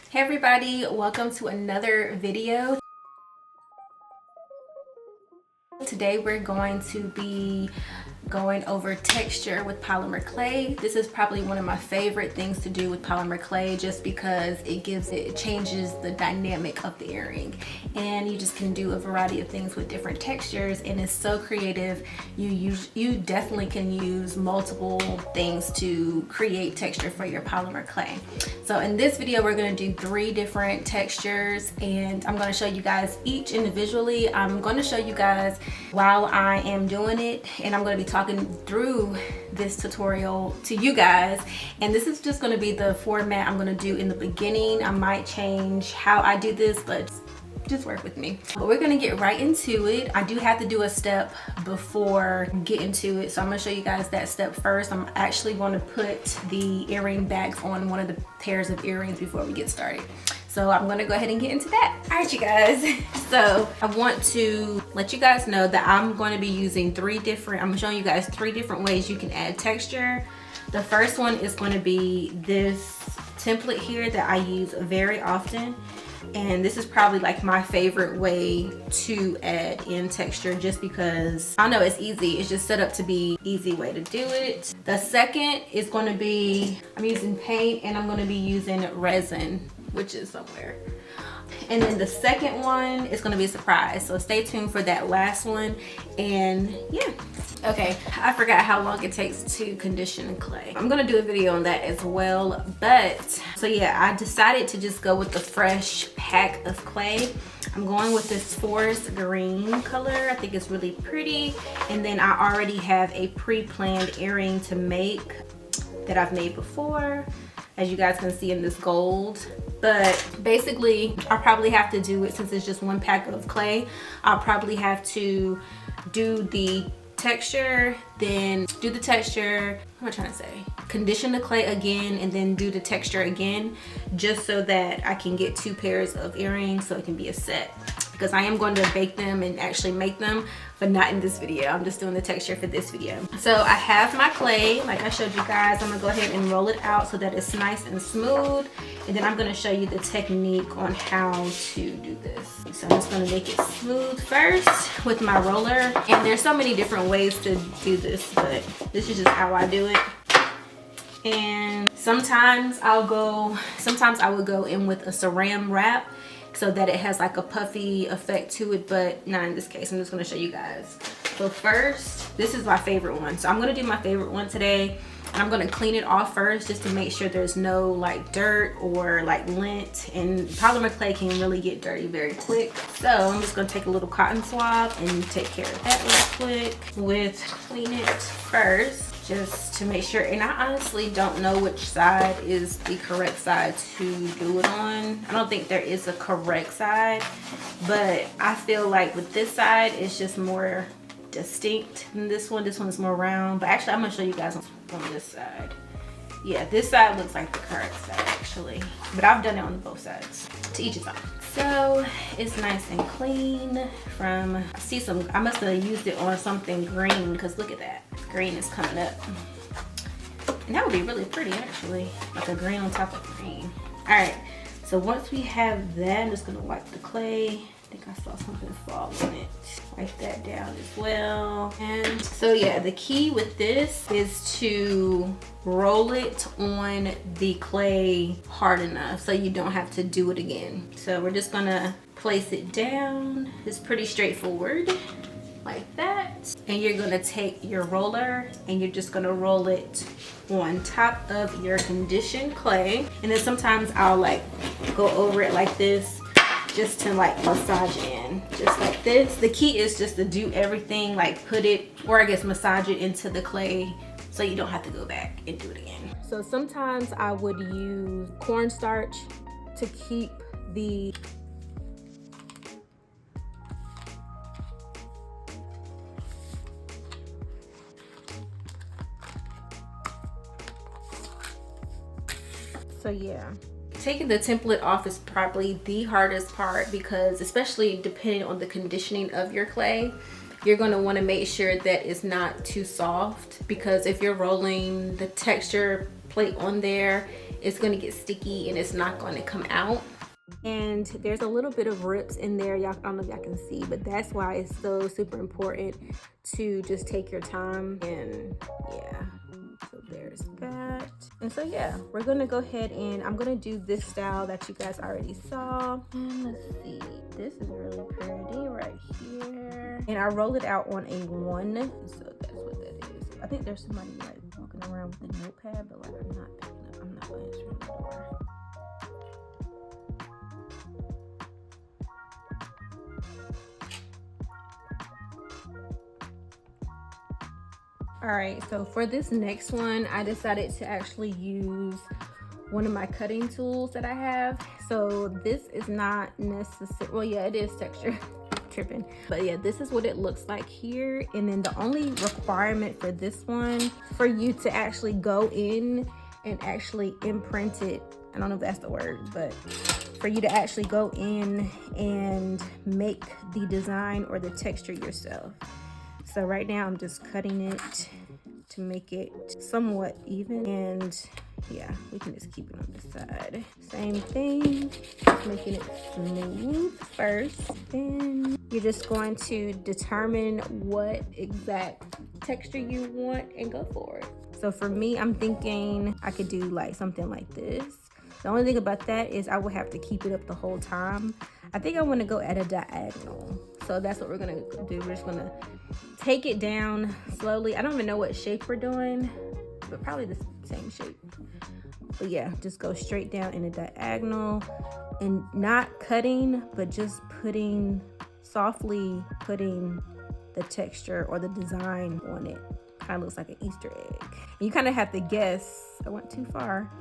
Hey everybody, welcome to another video. Today we're going to be going over texture with polymer clay. This is probably one of my favorite things to do with polymer clay, just because it changes the dynamic of the earring, and you just can do a variety of things with different textures, and it's so creative. You definitely can use multiple things to create texture for your polymer clay. So in this video we're going to do 3 different textures, and I'm going to show you guys each individually. I'm going to show you guys while I am doing it, and I'm going to be talking through this tutorial to you guys, and this is just going to be the format I'm going to do in the beginning. I might change how I do this, but just work with me. But we're going to get right into it. I do have to do a step before getting to it, so I'm going to show you guys that step first. I'm actually going to put the earring back on one of the pairs of earrings before we get started. So I'm gonna go ahead and get into that. All right, you guys. So I want to let you guys know that I'm going to be using I'm showing you guys 3 different ways you can add texture. The first one is going to be this template here that I use very often. And this is probably like my favorite way to add in texture, just because I know it's easy. It's just set up to be easy way to do it. The second is going to be, I'm using paint, and I'm going to be using resin, which is somewhere. And then the second one is going to be a surprise, so stay tuned for that last one. And yeah, okay, I forgot how long it takes to condition clay. I'm going to do a video on that as well. But so yeah, I decided to just go with the fresh pack of clay. I'm going with this forest green color. I think it's really pretty. And then I already have a pre-planned earring to make that I've made before, as you guys can see in this gold. But basically I'll probably have to do it, since it's just one pack of clay, I'll probably have to do the texture, then do the texture, what am I trying to say, condition the clay again, and then do the texture again, just so that I can get 2 pairs of earrings, so it can be a set. Because I am going to bake them and actually make them, but not in this video. I'm just doing the texture for this video. So I have my clay, like I showed you guys. I'm gonna go ahead and roll it out so that it's nice and smooth. And then I'm gonna show you the technique on how to do this. So I'm just gonna make it smooth first with my roller. And there's so many different ways to do this, but this is just how I do it. And sometimes I would go in with a saran wrap, so that it has like a puffy effect to it, but not in this case. I'm just gonna show you guys. So first, this is my favorite one. So I'm gonna do my favorite one today, and I'm gonna clean it off first, just to make sure there's no like dirt or like lint, and polymer clay can really get dirty very quick. So I'm just gonna take a little cotton swab and take care of that real quick with clean it first, just to make sure. And I honestly don't know which side is the correct side to do it on. I don't think there is a correct side, but I feel like with this side it's just more distinct than this one. This one's more round, but actually I'm gonna show you guys on this side. Yeah, this side looks like the correct side actually, but I've done it on both sides, to each his own. So it's nice and clean from, I must have used it on something green, because look at that, green is coming up, and that would be really pretty actually, like a green on top of green. All right, so once we have that, I'm just gonna wipe the clay. I think I saw something fall in it. Wipe that down as well. And so yeah, the key with this is to roll it on the clay hard enough so you don't have to do it again. So we're just gonna place it down. It's pretty straightforward, like that. And you're gonna take your roller and you're just gonna roll it on top of your conditioned clay. And then sometimes I'll like go over it like this, just to like massage it in, just like this. The key is just to do everything, like put it, or I guess massage it into the clay, so you don't have to go back and do it again. So sometimes I would use cornstarch to keep the so yeah, taking the template off is probably the hardest part, because especially depending on the conditioning of your clay, you're going to want to make sure that it's not too soft, because if you're rolling the texture plate on there it's gonna get sticky and it's not gonna come out. And there's a little bit of rips in there, y'all. I don't know if y'all can see, but that's why it's so super important to just take your time. And yeah, so there's that. And so yeah, we're gonna go ahead and I'm gonna do this style that you guys already saw. And let's see, this is really pretty right here. And I roll it out on a 1, so that's what that is. I think there's somebody like walking around with a notepad, but like I'm not picking up, I'm not answering the door. All right, so for this next one, I decided to actually use one of my cutting tools that I have. So this is not necessary, well, yeah, it is texture. Tripping, but yeah, this is what it looks like here. And then the only requirement for this one, for you to actually go in and actually imprint it, I don't know if that's the word, but for you to actually go in and make the design or the texture yourself. So right now I'm just cutting it to make it somewhat even, and yeah, we can just keep it on the side. Same thing, just making it smooth first. Then you're just going to determine what exact texture you want and go for it. So for me, I'm thinking I could do like something like this. The only thing about that is I would have to keep it up the whole time. I think I want to go at a diagonal. So that's what we're gonna do. We're just gonna take it down slowly. I don't even know what shape we're doing, but probably the same shape. But yeah, just go straight down in a diagonal and not cutting, but just softly putting the texture or the design on it. Kind of looks like an Easter egg. And you kind of have to guess, I went too far.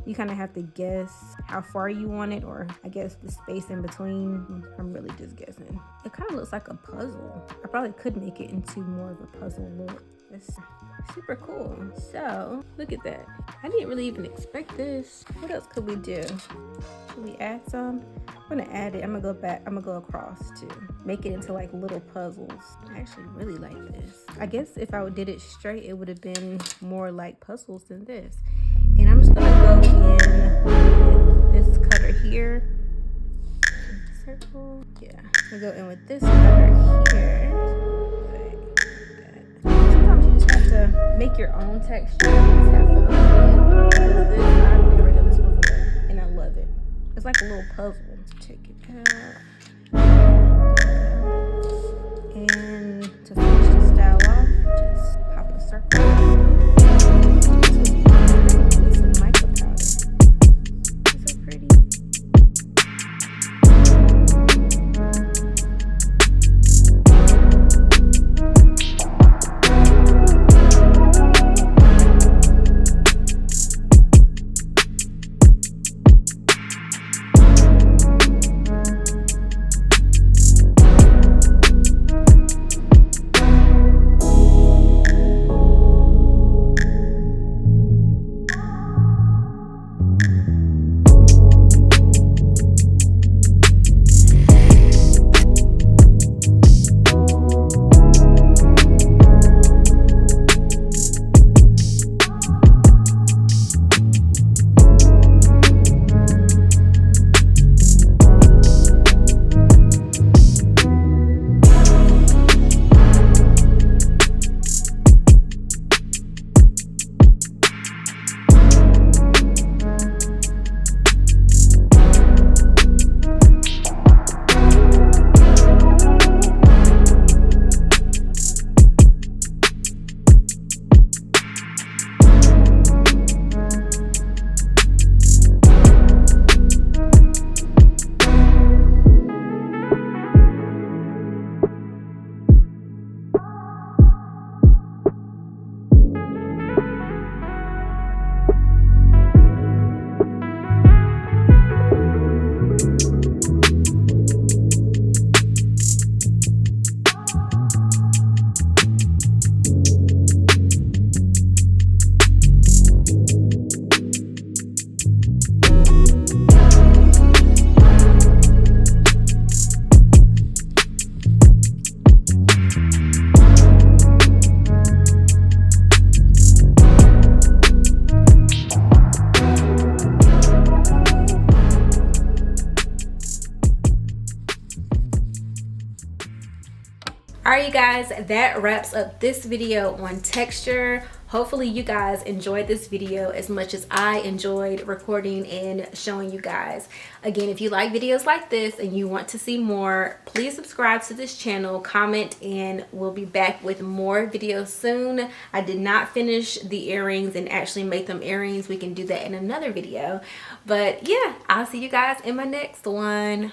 You kind of have to guess how far you want it, or I guess the space in between. I'm really just guessing. It kind of looks like a puzzle. I probably could make it into more of a puzzle look. It's super cool. So look at that. I didn't really even expect this. What else could we do? Should we add some? I'm gonna add it. I'm gonna go back. I'm gonna go across to make it into like little puzzles. I actually really like this. I guess if I did it straight, it would have been more like puzzles than this. And I'm just gonna go in with this cutter here. Circle. Yeah. I'm gonna go in with this cutter here. Sometimes you just have to make your own texture. Just have fun with it. This, I've never done this before, and I love it. It's like a little puzzle. Check it out. And to finish the style off, just pop a circle. All right, you guys, that wraps up this video on texture. Hopefully you guys enjoyed this video as much as I enjoyed recording and showing you guys. Again, if you like videos like this and you want to see more, please subscribe to this channel, comment, and we'll be back with more videos soon. I did not finish the earrings and actually make them earrings. We can do that in another video. But yeah, I'll see you guys in my next one.